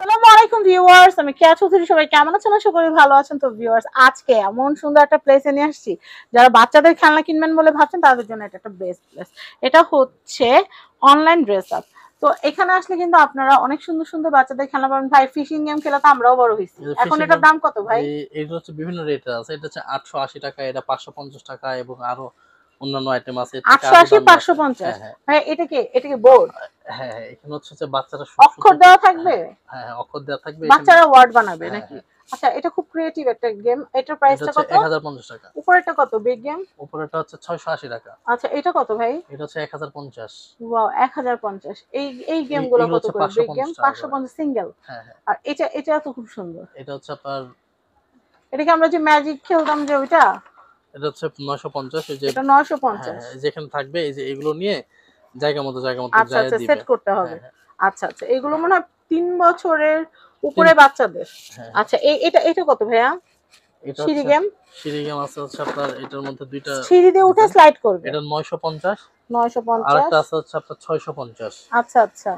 আসসালামু আলাইকুম ভিউয়ার্স, আমি কেয়া চৌধুরী। সবাই কেমন আছেন? আশা করি ভালো আছেন। তো ভিউয়ার্স, আজকে এমন সুন্দর একটা প্লেসে নিয়ে আসছি, যারা বাচ্চাদের খেলনা কিনবেন বলে ভাবছেন তাদের জন্য এটা একটা বেস্ট প্লেস। এটা হচ্ছে অনলাইন ড্রেস আপ। তো এখানে আসলে কিন্তু আপনারা অনেক সুন্দর সুন্দর বাচ্চাদের খেলনা পাবেন। ভাই, ফিশিং গেম খেলা তো আমরাও বড় হয়েছি, এখন ফিশিং এটার দাম কত ভাই? এগুলো হচ্ছে বিভিন্ন রেটের আছে। এটা হচ্ছে 880 টাকা, এটা 550 টাকা, এবং আরো অন্যান্য আইটেম আছে এর থেকে আরো 880, দামি আছে। 550? হ্যাঁ হ্যাঁ ভাই, এটা কি বোর্ড? হ্যাঁ হ্যাঁ, এখানে হচ্ছে যে বাচ্চারা অক্ষর দেওয়া থাকবে? হ্যাঁ হ্যাঁ হ্যাঁ, অক্ষর দেওয়া থাকবে এখানে। বাচ্চারা ওয়ার্ড বানাবে হ্যাঁ নাকি? হ্যাঁ, আচ্ছা, এটা খুব ক্রিয়েটিভ একটা গেম। এটার এটা প্রাইসটা হচ্ছে কত? 1050 টাকা। উপরেরটা কত, বিগ গেম? উপরেটা হচ্ছে 680 টাকা। আচ্ছা, এটা কত ভাই? এটা হচ্ছে 1050। ওয়াও, 1050। এই গেমগুলো এগুলো কত হচ্ছে করে? বিগ গেম 550 টাকা করে। 550 সিঙ্গেল। হ্যাঁ হ্যাঁ, আর এটা তো খুব সুন্দর। এটা হচ্ছে আপনার, এটা কি আমরা যে ম্যাজিক খেলতাম যে ওইটা? এটা হচ্ছে 950। এই যে এটা হ্যাঁ 950। হ্যাঁ, যেখানে থাকবে এই যে এগুলো নিয়ে জায়গা মতো আচ্ছা যায় আচ্ছা, দিবে। সেট করতে হবে। হ্যাঁ হ্যাঁ, আচ্ছা আচ্ছা, এগুলো মনে হয় 3 বছরের তিন উপরে বাচ্চাদের। হ্যাঁ, আচ্ছা, এটা কত ভাইয়া? এটা সিঁড়ি হচ্ছে গেম? সিরিগাম আছে হচ্ছে আপনার, এটার মধ্যে দুইটা সিঁড়ি দিয়ে উঠে ডিজাইন। স্লাইড করবে? এটা 950। আর 950। একটা আছে হচ্ছে আপনার 650। আচ্ছা আচ্ছা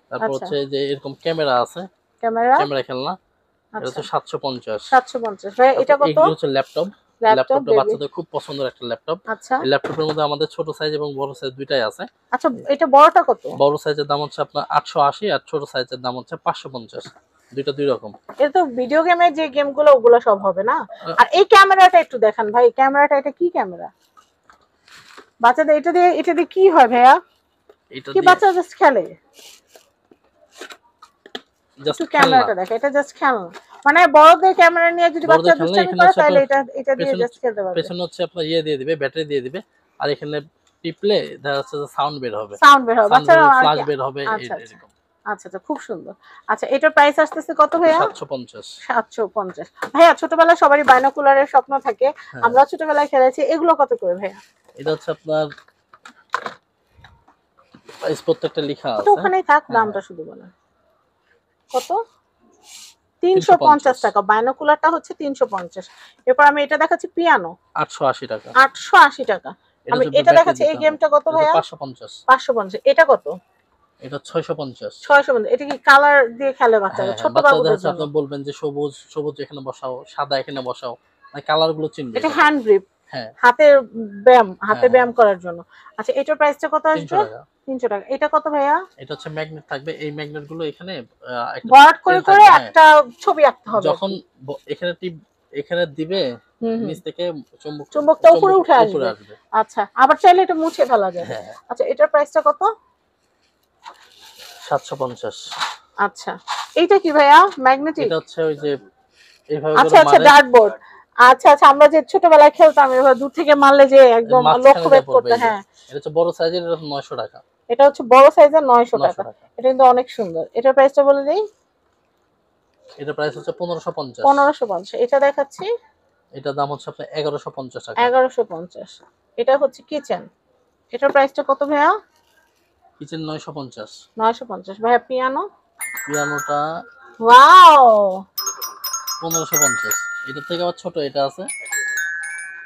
তারপর আচ্ছা। হচ্ছে যে এরকম ক্যামেরা আছে, ক্যামেরা? ক্যামেরা খেলনা, এটা আচ্ছা, হচ্ছে 750। 750। ভাইয়া, তারপর এটা কত? এইগুলো হচ্ছে ল্যাপটপ। ল্যাপটপ ল্যাপটপটা বেবি? বাচ্চাদের খুব পছন্দের একটা ল্যাপটপ। আচ্ছা এই ল্যাপটপের মধ্যে আমাদের ছোট সাইজ এবং বড় সাইজ দুইটাই আছে। আচ্ছা, এটা বড়টা কত? বড় সাইজের দাম হচ্ছে আপনার 880, আর ছোট সাইজের দাম হচ্ছে 550। দুইটা দুই রকম। এটা তো ভিডিও গেমের যে গেমগুলো ওগুলো সব হবে না? আহ, আর এই ক্যামেরাটা একটু দেখান ভাই, ক্যামেরাটা এটা কি ক্যামেরা? বাচ্চাদের এটা দিয়ে কি হয় ভাইয়া? এটা কি দিয়ে বাচ্চা জাস্ট খেলে? জাস্ট একটু খেলনা। ক্যামেরাটা দেখা, এটা জাস্ট খেলনা। মানে বড়দের ক্যামেরা নিয়ে যদি বড়দের বাচ্চা খেলনা দুষ্টামি এখানে করে হচ্ছে তাহলে আপনার এটা দিয়ে পেছনে জাস্ট খেলতে পারবে। পেছনে হচ্ছে আপনার ইয়ে দিয়ে দিবে, ব্যাটারি দিয়ে দিবে। আর এখানে টিপলে দেখা যাচ্ছে যে সাউন্ড বের হবে, সাউন্ড বের হবে, সাউন্ড বের বাচ্চারা হবে, আর ফ্ল্যাশ কি। বের হবে, আচ্ছা আচ্ছা এরকম। আচ্ছা আচ্ছা, খুব সুন্দর। আচ্ছা, এটার প্রাইস আসতেছে কত ভাইয়া? 750। 750। ভাইয়া, ছোটবেলায় সবারই বাইনোকুলারের স্বপ্ন থাকে, হ্যাঁ, আমরা ছোটবেলায় খেলেছি। এগুলো কত করে ভাইয়া? এটা হচ্ছে আপনার প্রাইস প্রত্যেকটা লেখা ওটা আছে। ওখানেই থাক, হ্যাঁ দামটা হ্যাঁ, শুধু বলেন। কত? 350 350। টাকা। বাইনোকুলারটা হচ্ছে 350। এরপর আমি এটা দেখাচ্ছি, পিয়ানো। 880 টাকা। 880 টাকা। এটা আমি হচ্ছে এটা ব্যাটারি দেখাচ্ছি, দিতে এই হবে। গেমটা কত এটা ভাইয়া? 550। 550। এটা কত? এটা 650। 650। এটা কি কালার দিয়ে খেলে বাচ্চারা, হ্যাঁ হ্যাঁ, ছোট বাচ্চাদের বাবুদের হচ্ছে জন্য? আপনি বলবেন যে সবুজ সবুজ এখানে বসাও, সাদা এখানে বসাও, মানে কালার গুলো চিনবে এটা এটাতে। হ্যান্ড গ্রিপ, হ্যাঁ হাতের ব্যায়াম, হ্যাঁ হাতে হ্যাঁ, ব্যায়াম করার জন্য। আচ্ছা, এটার প্রাইসটা কত 300 আসবে? টাকা। 300 টাকা। এটা কত ভাইয়া? এটা হচ্ছে ম্যাগনেট থাকবে। এই ম্যাগনেট গুলো এখানে একটা ভরাট করে পেন করে থাকবে। হ্যাঁ, একটা ছবি আঁকতে হবে আর যখন কি। এখানে টিপ, এখানে দিবে, হুম হুম, নিচ থেকে চুম্বক চুম্বকটা উপরে চুম্বক উঠে উপরে আসবে। আসবে। আচ্ছা, আবার চাইলে এটা মুছে ফেলা যাবে। হ্যাঁ হ্যাঁ, আচ্ছা, এটার প্রাইসটা কত? 750। আচ্ছা, এইটা কি ভাইয়া? ম্যাগনেটিক? এটা হচ্ছে ওই যে এইভাবে আচ্ছা করে আচ্ছা, মারে, ডার্ট বোর্ড। আচ্ছা আচ্ছা, আমরা যে ছোটবেলায় খেলতাম এবার দূর থেকে মারলে যে একদম মাঝখানে লক্ষ্যভেদ যায় পড়বে। করতে। এই যে হ্যাঁ, এটা হচ্ছে বড় সাইজের, এটা 900 টাকা। এটা হচ্ছে বড় সাইজের 900 900 টাকা। টাকা। এটা কিন্তু অনেক সুন্দর। এটার প্রাইসটা বলে দিই। এটা প্রাইস হচ্ছে 1550। 1550। এটা দেখাচ্ছি এটার দাম হচ্ছে আপনার 1150 টাকা। 1150। এটা হচ্ছে কিচেন। এটার প্রাইসটা কত ভাইয়া? কিচেন 950। 950। ভাইয়া, পিয়ানো? পিয়ানোটা ওয়াও। 1550। এটার থেকে আবার ছোট এটা আছে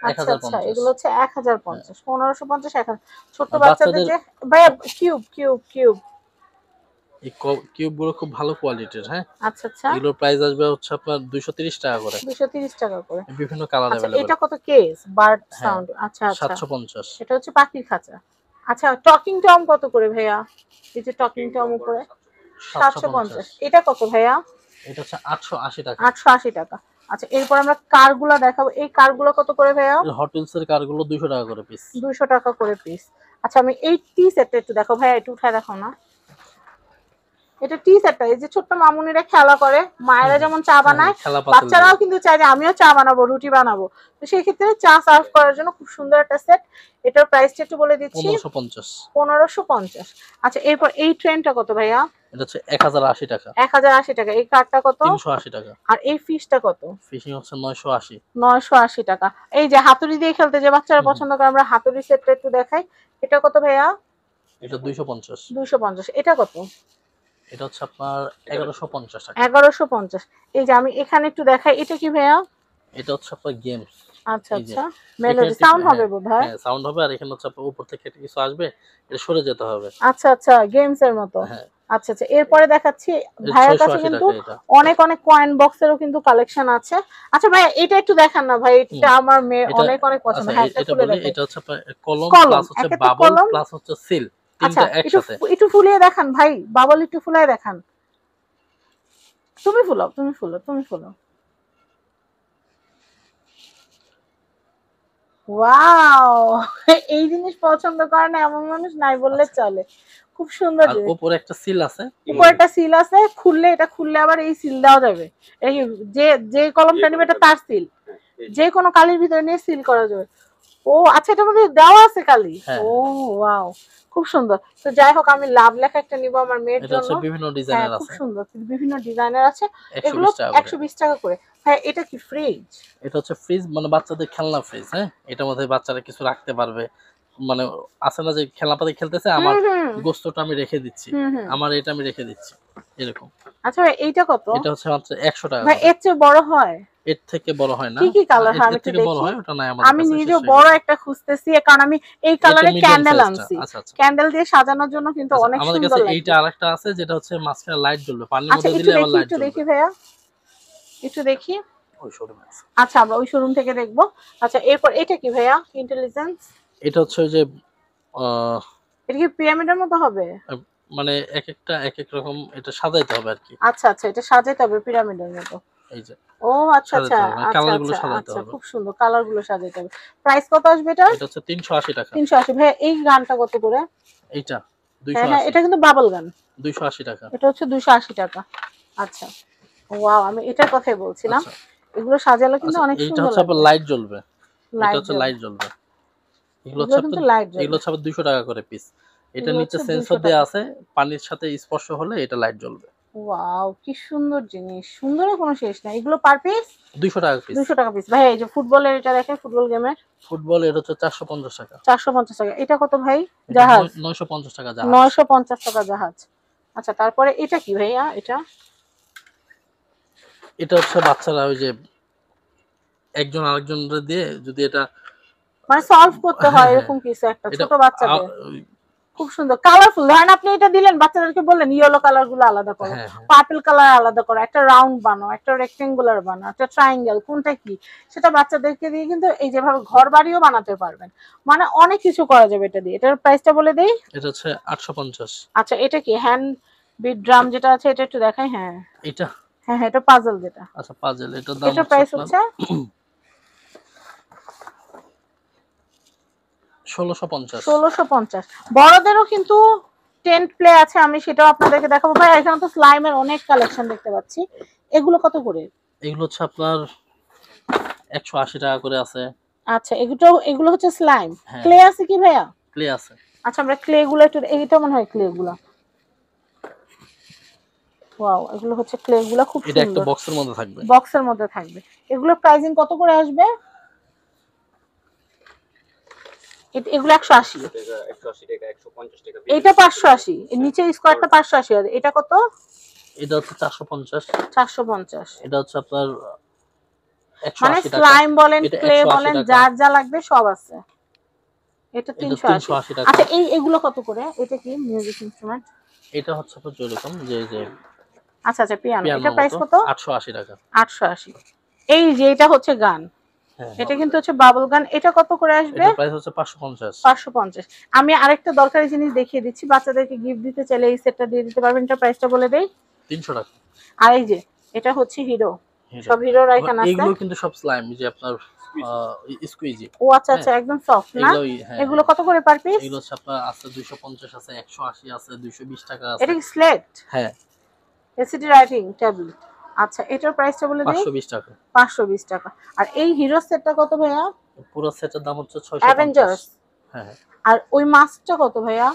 আচ্ছা আচ্ছা, 1050। এগুলো হচ্ছে হ্যাঁ, 1050। 1550, 1000। ছোট্ট আর বাচ্চাদের বাচ্চাদের, যে। ভাইয়া, কিউব কিউব কিউব। এই কিউব গুলো খুব ভালো কোয়ালিটির। হ্যাঁ, আচ্ছা আচ্ছা, এগুলোর প্রাইস আসবে হচ্ছে আপনার 230 টাকা করে। 230 টাকা করে। বিভিন্ন কালার আচ্ছা, অ্যাভেলেবেল। এটা কত? কেস বার্ড হ্যাঁ, সাউন্ড? আচ্ছা আচ্ছা, 750। এটা হচ্ছে পাখির খাঁচা। আচ্ছা, টকিং টম কত করে ভাইয়া? এই যে টকিং টম উপরে? 750। 750। এটা কত ভাইয়া? এটা হচ্ছে 880 টাকা। 880 টাকা। আচ্ছা, এরপর আমরা কারগুলা দেখাবো। এই কারগুলো কত করে ভাইয়া? হট হুইলস এর কারগুলো 200 টাকা করে পিস। 200 টাকা করে পিস। আচ্ছা, আমি এই টি সেটটা একটু দেখো ভাইয়া, একটু উঠায় দেখো না। এটা টি সেটটা, এই যে ছোট্ট মামুনিরা খেলা করে, মায়েরা যেমন চা হ্যাঁ হ্যাঁ, বানায়, খেলা পাতিল দিয়ে। বাচ্চারাও কিন্তু চায় যে আমিও চা বানাবো, রুটি বানাবো। তো সেই ক্ষেত্রে চা সার্ভ করার জন্য খুব সুন্দর একটা সেট। এটার প্রাইসটা একটু বলে দিচ্ছি। 1550। 1550। আচ্ছা, এরপর এই ট্রেনটা কত ভাইয়া? এটা হচ্ছে 1080 টাকা। 1080 টাকা। এই কার্ডটা কত? 380 টাকা। আর এই ফিশটা কত? ফিশিং হচ্ছে 980। 980 টাকা। এই যে হাতুড়ি দিয়ে খেলতে যে বাচ্চারা হুম হুম, পছন্দ করে, আমরা হাতুড়ি সেটটা একটু দেখাই। এটা কত ভাইয়া? এটা 250। 250। এটা কত? এটা হচ্ছে আপনার 1150 টাকা। 1150। এই যে আমি এখানে একটু দেখাই, এটা কি ভাইয়া? এটা হচ্ছে আপনার গেমস। আচ্ছা এই যে আচ্ছা, এখানে মেলোডি টিপ, সাউন্ড হবে হ্যাঁ বোধহয়। হ্যাঁ, সাউন্ড হবে। আর এখানে হচ্ছে আপনার উপর থেকে একটা কিছু আসবে, এটা সরে যেতে হবে। আচ্ছা আচ্ছা, গেমস এর মতো। হ্যাঁ, আচ্ছা আচ্ছা, এরপরে দেখাচ্ছি ভাইয়ের কাছে কিন্তু অনেক অনেক কয়েন বক্সেরও কিন্তু কালেকশন আছে। আচ্ছা ভাই এটা একটু দেখান না ভাই, এটা আমার মেয়ের অনেক অনেক পছন্দ। হ্যাঁ এটা খুলে দেখাই। এটা হচ্ছে কলম প্লাস হচ্ছে বাবল প্লাস হচ্ছে সিল, তিনটা একসাথে। একটু ফুলিয়ে দেখান ভাই, বাবল একটু ফুলিয়ে দেখান। তুমি ফুলাও, তুমি ফুলো, তুমি ফুলো। ওয়াও, এই জিনিস পছন্দ করে না এমন মানুষ নাই বললে চলে। খুব সুন্দর জিনিস। আর উপরে একটা সিল আছে, উপরে একটা সিল আছে, খুললে এটা খুললে আবার এই সিল দেওয়া যাবে। এই যে যে কলমটা নেবে এটা তার সিল, যে কোনো কালির ভিতরে নিয়ে সিল করা যাবে। ও আচ্ছা, এটার মধ্যে দেওয়া আছে কালি। ও ওয়াও, খুব সুন্দর। তো যাই হোক, আমি লাভ লেখা একটা নিব আমার মেয়ের জন্য। এটা বিভিন্ন ডিজাইনের আছে, খুব সুন্দর, বিভিন্ন ডিজাইনের আছে। এগুলো 120 টাকা করে। হ্যাঁ এটা কি ফ্রিজ? এটা হচ্ছে ফ্রিজ, মানে বাচ্চাদের খেলনা ফ্রিজ। হ্যাঁ এটার মধ্যে বাচ্চারা কিছু রাখতে পারবে, মানে আছে না যে খেলনাপাতি খেলতেছে, আমার গোস্তটা আমি রেখে দিচ্ছি, আমার এটা আমি রেখে দিচ্ছি, এরকম। আচ্ছা এইটা কত? এটা হচ্ছে মাত্র 100 টাকা। ভাই এর চেয়ে বড় হয়? এর থেকে বড় হয় না। কি কি কালার হয় আমি একটু দেখি। আমি নিজে বড় একটা খুঁজতেছি, কারণ আমি এই কালারে ক্যান্ডেল আনছি। ক্যান্ডেল দিয়ে সাজানোর জন্য কিন্তু অনেক সুন্দর লাগে। আমাদের কাছে এইটা আরেকটা আছে যেটা হচ্ছে মাঝখানে লাইট জ্বলবে, পানির মধ্যে দিলে আবার লাইট জ্বলবে। একটু দেখি ভাইয়া, একটু দেখি। ওই শোরুমে আছে। আচ্ছা আমরা ওই শোরুম থেকে দেখব। আচ্ছা এরপর এটা কি ভাইয়া? ইন্টেলিজেন্স। এটা হচ্ছে ওই যে এটা কি পিরামিডের মতো হবে? মানে এক একটা এক এক রকম এটা সাজাইতে হবে আর কি। আচ্ছা আচ্ছা, এটা সাজাইতে হবে পিরামিডের মতো। এই যে ও আচ্ছা আচ্ছা, কালারগুলো সাজাইতে হবে। খুব সুন্দর, কালারগুলো সাজাইতে হবে। প্রাইস কত আসবে এটা? এটা হচ্ছে 380 টাকা। 380। ভাই এই গানটা কত করে? এইটা 280। হ্যাঁ এটা কিন্তু বাবল গান। 280 টাকা। এটা হচ্ছে 280 টাকা। আচ্ছা ওয়াও, আমি এটার কথাই বলছিলাম। এগুলো সাজালে কিন্তু অনেক সুন্দর লাগবে। এটা হচ্ছে লাইট জ্বলবে, এটা হচ্ছে লাইট জ্বলবে। এগুলো হচ্ছে 200 টাকা করে পিস। এটা নিচে সেন্সর দেয়া আছে, পানির সাথে স্পর্শ হলে এটা লাইট জ্বলবে। ওয়াও কি সুন্দর জিনিস, সুন্দরের কোনো শেষ নাই। এগুলো পার পিস 200 টাকা পিস। 200 টাকা পিস। ভাই এই যে ফুটবলের এটা দেখেন, ফুটবল গেমের ফুটবল, এটা হচ্ছে 450 টাকা। 450 টাকা। এটা কত ভাই? জাহাজ 950 টাকা জাহাজ। 950 টাকা জাহাজ। আচ্ছা তারপরে এটা কি ভাইয়া? এটা হচ্ছে বাচ্চারা ওই যে একজন আরেকজনকে দিয়ে যদি এটা মানে সলভ করতে হয় এরকম কিছু একটা, ছোট বাচ্চাদের। খুব সুন্দর কালারফুল। ধরেন আপনি এটা দিলেন, বাচ্চাদেরকে বললেন ইয়েলো কালার গুলো আলাদা করো, পার্পল কালার আলাদা করো, একটা রাউন্ড বানাও, একটা রেক্টেঙ্গুলার বানাও, একটা ট্রায়াঙ্গেল, কোনটা কি সেটা বাচ্চাদেরকে দিয়ে কিন্তু এই যেভাবে ঘর বাড়িও বানাতে পারবেন। মানে অনেক কিছু করা যাবে এটা দিয়ে। এটার প্রাইসটা বলে দেই। এটা হচ্ছে 850। আচ্ছা এটা কি হ্যান্ড বিট ড্রাম যেটা আছে, এটা একটু দেখাই। হ্যাঁ এটা হ্যাঁ এটা পাজল যেটা। আচ্ছা পাজল, এটার দাম প্রাইস হচ্ছে 1650। 1650। বড়দেরও কিন্তু টেন্ট প্লে আছে, আমি সেটাও আপনাদেরকে দেখাবো। ভাই এখানে তো স্লাইমের অনেক কালেকশন দেখতে পাচ্ছি। এগুলো কত করে? এগুলো হচ্ছে আপনার 180 টাকা করে আছে। আচ্ছা এগুলো হচ্ছে স্লাইম। ক্লে আছে কি ভাইয়া? ক্লে আছে। আচ্ছা আমরা ক্লে গুলো একটু, এইটা মনে হয় ক্লে গুলো। ওয়াও এগুলো হচ্ছে ক্লে গুলো, খুব সুন্দর। এটা একটা বক্সের মধ্যে থাকবে। বক্সের মধ্যে থাকবে। এগুলো প্রাইসিং কত করে আসবে? এগুলো 180 টাকা। 180 টাকা, 150 টাকা। এটা 580, এর নিচে স্কয়ারটা 580। আর এটা কত? এটা হচ্ছে 450। 450। এটা হচ্ছে আপনার 180 টাকা। মানে স্লাইম বলেন, ক্লে বলেন, যার যা লাগবে সব আছে। এটা 380 টাকা। আচ্ছা এগুলো কত করে? এটা কি মিউজিক ইনস্ট্রুমেন্ট? এটা হচ্ছে আপনার যেরকম যে আচ্ছা আচ্ছা পিয়ানো। এটা প্রাইস কত? 880 টাকা। 880। এই যে এটা হচ্ছে গান, এটা কিন্তু হচ্ছে বাবল গান। এটা কত করে আসবে? এটা প্রাইস হচ্ছে 550। 550। আমি আরেকটা দরকারি জিনিস দেখিয়ে দিচ্ছি, বাচ্চাদেরকে গিফট দিতে চাইলে এই সেটটা দিয়ে দিতে পারবেন। এটা প্রাইসটা বলে দেই। 300 টাকা। আর এই যে এটা হচ্ছে হিরো, সব হিরোর আইকন আছে। এগুলো কিন্তু সব স্লাইম, যে আপনার স্কুইজি। ও আচ্ছা আচ্ছা একদম সফট না? এগুলো কত করে পার পিস? এগুলো হচ্ছে আপনার আছে 250 আছে, 180 আছে, 220 টাকা আছে। এটা কি স্লেট? হ্যাঁ এসিডি রাইটিং ট্যাবলেট। আচ্ছা এটার প্রাইসটা বলে দেই। 520 টাকা। 520 টাকা। আর এই হিরো সেটটা কত ভাইয়া? পুরো সেটের দাম হচ্ছে 650। অ্যাভেঞ্জার্স। হ্যাঁ। আর ওই মাস্কটা কত ভাইয়া?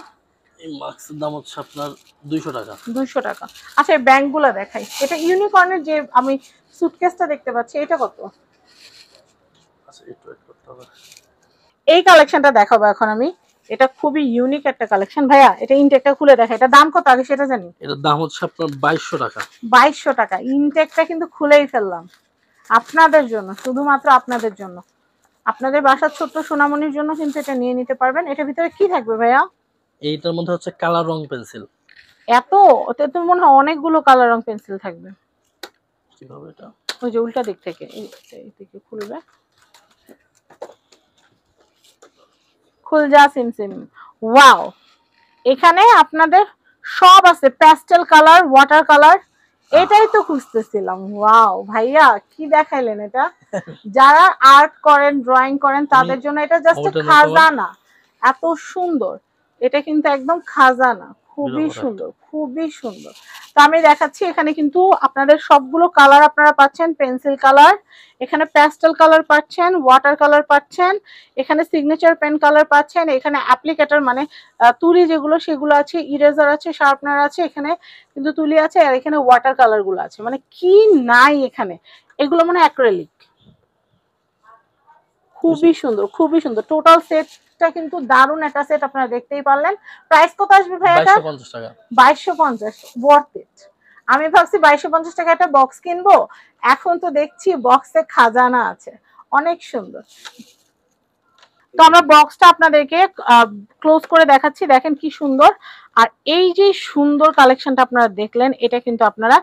এই মাস্কের দাম হচ্ছে আপনার 200 টাকা। 200 টাকা। আচ্ছা এই ব্যাগগুলো দেখাই। এটা ইউনিকর্নের যে আমি সুটকেসটা দেখতে পাচ্ছি, এটা কত? আচ্ছা একটু ওয়েট করতে হবে। এই কালেকশনটা দেখাবো এখন আমি। এটা খুবই ইউনিক একটা কালেকশন। ভাইয়া এটা ইনটেকটা খুলে দেখা, এটা দাম কত আগে সেটা জানি। এটার দাম হচ্ছে আপনার 2200 টাকা। 2200 টাকা। ইনটেকটা কিন্তু খুলেই ফেললাম আপনাদের জন্য, শুধুমাত্র আপনাদের জন্য। আপনাদের বাসার ছোট্ট সোনামণির জন্য কিন্তু এটা নিয়ে নিতে পারবেন। এটার ভিতরে কি থাকবে ভাইয়া? এইটার মধ্যে হচ্ছে কালার রং পেন্সিল। এত ওতে তো মনে হয় অনেকগুলো কালার রং পেন্সিল থাকবে। কিভাবে এটা? ওই যে উল্টা দিক থেকে এই দিকে খুলবে, খুল যা সিমসিম। ওয়াও, এখানে আপনাদের সব আছে, প্যাস্টেল কালার, ওয়াটার কালার, এটাই তো খুঁজতেছিলাম। ওয়াও ভাইয়া কি দেখাইলেন এটা! যারা আর্ট করেন, ড্রয়িং করেন তাদের জন্য এটা জাস্ট খাজানা। এত সুন্দর, এটা কিন্তু একদম খাজানা, খুবই সুন্দর, খুবই সুন্দর। তো আমি দেখাচ্ছি, এখানে কিন্তু আপনাদের সবগুলো কালার আপনারা পাচ্ছেন। পেন্সিল কালার, এখানে প্যাস্টেল কালার পাচ্ছেন, ওয়াটার কালার পাচ্ছেন, এখানে সিগনেচার পেন কালার পাচ্ছেন, এখানে অ্যাপ্লিকেটর মানে তুলি যেগুলো সেগুলো আছে, ইরেজার আছে, শার্পনার আছে, এখানে কিন্তু তুলি আছে, আর এখানে ওয়াটার কালার গুলো আছে। মানে কি নাই এখানে, এগুলো মানে অ্যাক্রিলিক। খুবই সুন্দর, খুবই সুন্দর। টোটাল সেটটা কিন্তু দারুণ একটা সেট, আপনারা দেখতেই পারলেন। প্রাইস কত আসবে ভাই এটা? 2250 টাকা। 2250, ওয়ার্থ ইট। আমি ভাবছি 2250 টাকা একটা বক্স কিনবো, এখন তো দেখছি বক্সে খাজানা আছে, অনেক সুন্দর। তো আমরা বক্সটা আপনাদেরকে ক্লোজ করে দেখাচ্ছি, দেখেন কি সুন্দর। আর এই যে সুন্দর কালেকশনটা আপনারা দেখলেন, এটা কিন্তু আপনারা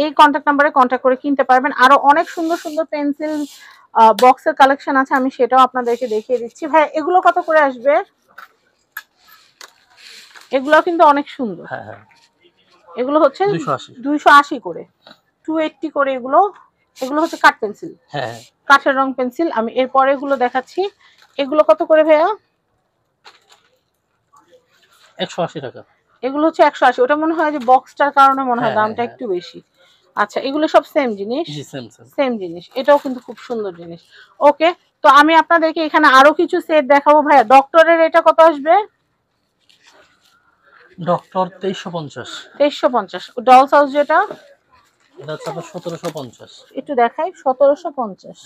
এই কন্ট্যাক্ট নাম্বারে কন্ট্যাক্ট করে কিনতে পারবেন। আরো অনেক সুন্দর সুন্দর পেন্সিল বক্সের কালেকশন আছে, আমি সেটাও আপনাদেরকে দেখিয়ে দিচ্ছি। ভাই এগুলো কত করে আসবে? এগুলো কিন্তু অনেক সুন্দর। হ্যাঁ হ্যাঁ, এগুলো হচ্ছে 280 করে, 280 করে এগুলো। এগুলো হচ্ছে কাঠ পেন্সিল, হ্যাঁ কাঠের রং পেন্সিল। আমি এরপরে এগুলো দেখাচ্ছি, এগুলো কত করে ভাইয়া? 180 টাকা। এগুলো হচ্ছে 180। ওটা মনে হয় যে বক্সটার কারণে মনে হয় দামটা একটু বেশি। আচ্ছা, এগুলো সব সেম জিনিস? জি সেম সেম জিনিস। এটাও কিন্তু খুব সুন্দর জিনিস। ওকে, তো আমি আপনাদেরকে এখানে আরো কিছু সেট দেখাবো। ভাইয়া ডক্টরের এটা কত আসবে? ডক্টর 2350। 2350। ডলস হাউস যেটা, এটা হচ্ছে 1750। একটু দেখাই, 1750।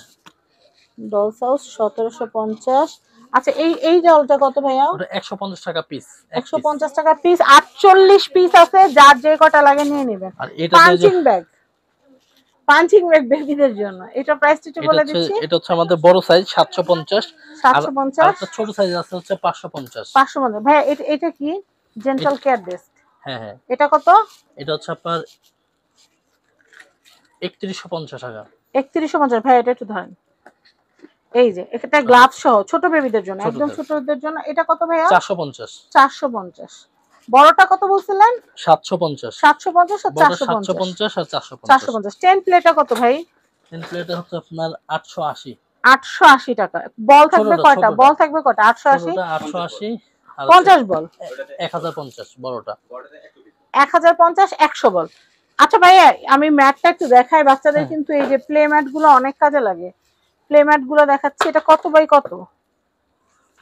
Dolls house 1750। আচ্ছা, এই জলটা কত ভাইয়া? ওটা 150 টাকা পিস। 150 টাকা পিস, 48 পিস আছে, যার যে কটা লাগে নিয়ে নেবেন। আর এটা পাঞ্চিং ব্যাগ, পাঞ্চিং ব্যাগ বেবিদের জন্য। এটা প্রাইসটা একটু বলে দিচ্ছি। এটা হচ্ছে আমাদের বড় সাইজ 750। 750। আর ছোট সাইজ আছে হচ্ছে 550। 550। ভাই এটা কি? Gentle care desk. হ্যাঁ হ্যাঁ। এটা কত? এটা হচ্ছে আপনার 3150 টাকা। 3150। ভাই এটা একটু ধরেন, এই যে এটা গ্লাভ সহ ছোট বেবিদের জন্য, একদম ছোটদের জন্য। এটা কত ভাইয়া? 450। 450। বড়টা কত বলছিলেন? 750। 750 আর 450। 750 আর 450। 450। 10 প্লেটটা কত ভাই? 10 প্লেটে হচ্ছে আপনার 880। 880 টাকা। বল থাকবে কয়টা? বল থাকবে কয়টা? 880। 880 আর 50 বল। 1050 বড়টা। 1050, 100 বল। আচ্ছা ভাইয়া, আমি ম্যাটটা একটু দেখাই বাচ্চাদের, কিন্তু এই যে প্লে ম্যাট গুলো অনেক কাজে লাগে। প্লে ম্যাট গুলো দেখাচ্ছি, এটা কত বাই কত?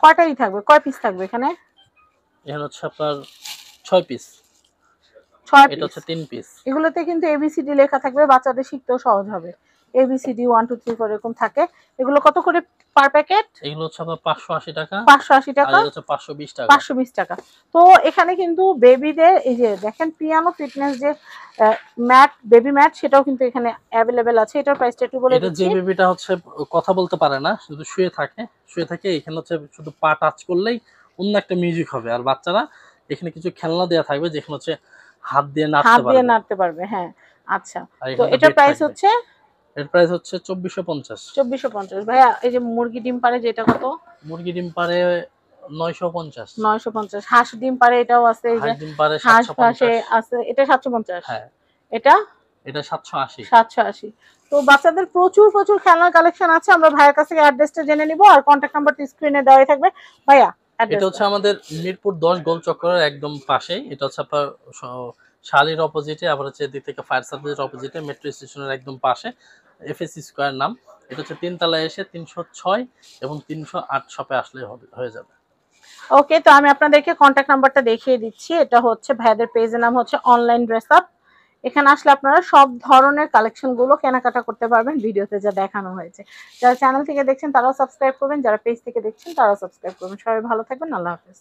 কয়টাই থাকবে, কয় পিস থাকবে এখানে? এখানে হচ্ছে আপনার 6 পিস। 6 পিস। এটা হচ্ছে 3 পিস। এগুলোতে কিন্তু এবিসিডি লেখা থাকবে, বাচ্চাদের শিখতেও সহজ হবে। এবিসিডি 1 2 3 4 এরকম থাকে। এগুলো কত করে পার প্যাকেট? এগুলো হচ্ছে আপনার 580 টাকা। 580 টাকা। আর এটা হচ্ছে 520 টাকা। 520 টাকা। তো এখানে কিন্তু বেবিদের এই যে দেখেন পিয়ানো ফিটনেস যে ম্যাট, বেবি ম্যাট, সেটাও কিন্তু এখানে अवेलेबल আছে। এটার প্রাইসটা একটু বলে দিচ্ছি। এটা যে বেবিটা হচ্ছে কথা বলতে পারে না, শুধু শুয়ে থাকে এখানে হচ্ছে শুধু পা টাচ করলেই অন্য একটা মিউজিক হবে। আর বাচ্চারা এখানে কিছু খেলনা দেয়া থাকবে যেখানে হচ্ছে হাত দিয়ে নাড়তে পারবে। হ্যাঁ। আচ্ছা, তো এটার প্রাইস হচ্ছে? এর প্রাইস হচ্ছে 2450। 2450। ভাইয়া এই যে মুরগি ডিম পারে যেটা কত? মুরগি ডিম পারে 950। 950। হাঁস ডিম পারে এটাও আছে, এই যে হাঁস ডিম পারে হাঁস 750 আছে, এটা 750। হ্যাঁ। এটা 780। 780। তো বাচ্চাদের প্রচুর প্রচুর খেলনার কালেকশন আছে। আমরা ভাইয়ের কাছ থেকে অ্যাড্রেসটা জেনে নিব, আর কন্টাক্ট নাম্বারটি স্ক্রিনে দেওয়াই থাকবে। ভাইয়া এটা হচ্ছে আমাদের মিরপুর 10 গোল চক্করের একদম পাশে। এটা হচ্ছে আপনার শালির অপোজিটে, আবার হচ্ছে এদিক থেকে ফায়ার সার্ভিসের অপোজিটে, মেট্রো স্টেশনের একদম পাশে, এফএসসি স্কয়ার নাম। এটা হচ্ছে 3 তলায় এসে 306 এবং 308 শপে আসলে হয়ে যাবে। ওকে, তো আমি আপনাদেরকে কন্টাক্ট নাম্বারটা দেখিয়ে দিচ্ছি। এটা হচ্ছে ভাইয়াদের পেজের নাম হচ্ছে অনলাইন ড্রেস আপ। এখানে আসলে আপনারা সব ধরনের কালেকশন গুলো কেনাকাটা করতে পারবেন, ভিডিওতে যা দেখানো হয়েছে। যারা চ্যানেল থেকে দেখছেন তারাও সাবস্ক্রাইব করবেন, যারা পেজ থেকে দেখছেন তারাও সাবস্ক্রাইব করবেন। সবাই ভালো থাকবেন, আল্লাহ হাফেজ।